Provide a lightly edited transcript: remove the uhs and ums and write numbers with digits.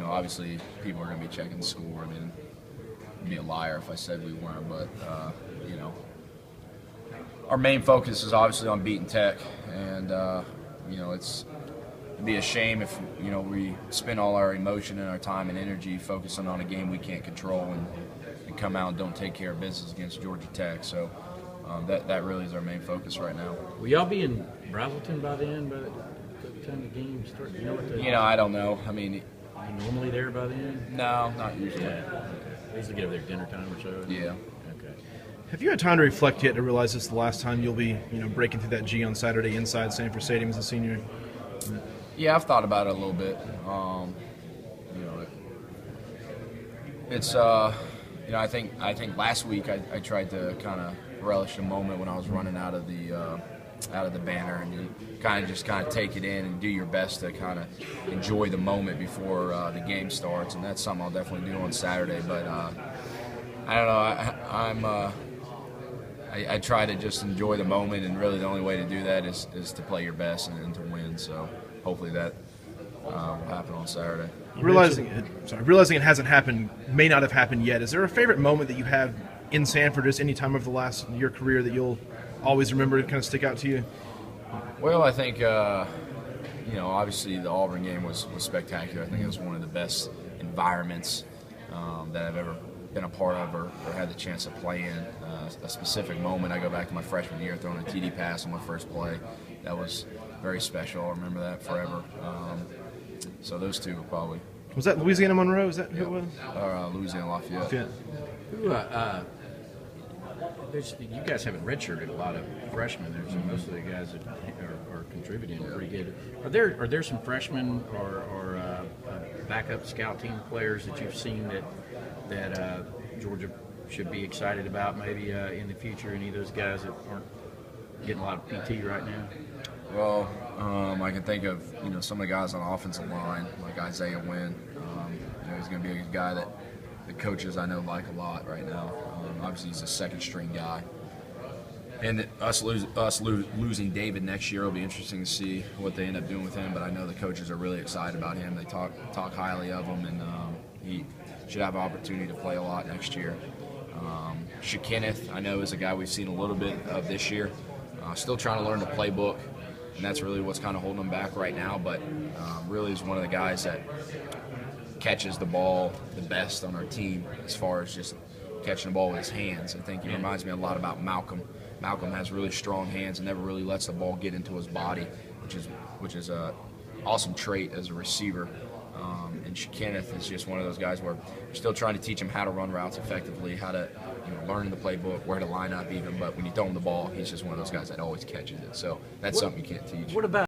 obviously people are going to be checking the score. I mean, I'd be a liar if I said we weren't, but our main focus is obviously on beating Tech, and it'd be a shame if we spend all our emotion and our time and energy focusing on a game we can't control and come out and don't take care of business against Georgia Tech. So that really is our main focus right now. Will y'all be in Brazelton by then? By the time the game starts, I don't know. I mean, are you normally there by then? No, not usually. Yeah. I usually get over there at dinner time or so. Yeah. Okay. Have you had time to reflect yet to realize this is the last time you'll be, breaking through that G on Saturday inside Sanford Stadium as a senior? Yeah, I've thought about it a little bit. It's I think last week I tried to kind of relish the moment when I was running out of the banner, and you kind of take it in and do your best to kind of enjoy the moment before the game starts, and that's something I'll definitely do on Saturday. But I don't know. I try to just enjoy the moment, and really the only way to do that is to play your best and to win. So hopefully that will happen on Saturday. Realizing it hasn't happened, may not have happened yet. Is there a favorite moment that you have in Sanford, just any time over the last your career that you'll always remember to kind of stick out to you? Well, I think obviously the Auburn game was spectacular. I think it was one of the best environments that I've ever been a part of or had the chance to play in. A specific moment, I go back to my freshman year throwing a TD pass on my first play. That was very special. I remember that forever. So those two were probably. Was that Louisiana Monroe? Is that who it was? Louisiana Lafayette. You guys haven't redshirted a lot of freshmen. There's most of the guys that are contributing pretty good. Are there some freshmen or backup scout team players that you've seen that Georgia should be excited about maybe in the future? Any of those guys that aren't getting a lot of PT right now? Well, I can think of some of the guys on the offensive line, like Isaiah Wynn. He's going to be a guy that the coaches I know like a lot right now. Obviously, he's a second-string guy. And us losing David next year will be interesting to see what they end up doing with him. But I know the coaches are really excited about him. They talk highly of him, and he should have an opportunity to play a lot next year. Kenneth, I know, is a guy we've seen a little bit of this year. Still trying to learn the playbook, and that's really what's kind of holding him back right now. But really is one of the guys that catches the ball the best on our team as far as just catching the ball with his hands. I think he reminds me a lot about Malcolm. Malcolm has really strong hands and never really lets the ball get into his body, which is a awesome trait as a receiver. And Kenneth is just one of those guys where we're still trying to teach him how to run routes effectively, how to learn the playbook, where to line up even. But when you throw him the ball, he's just one of those guys that always catches it. So that's something you can't teach. What about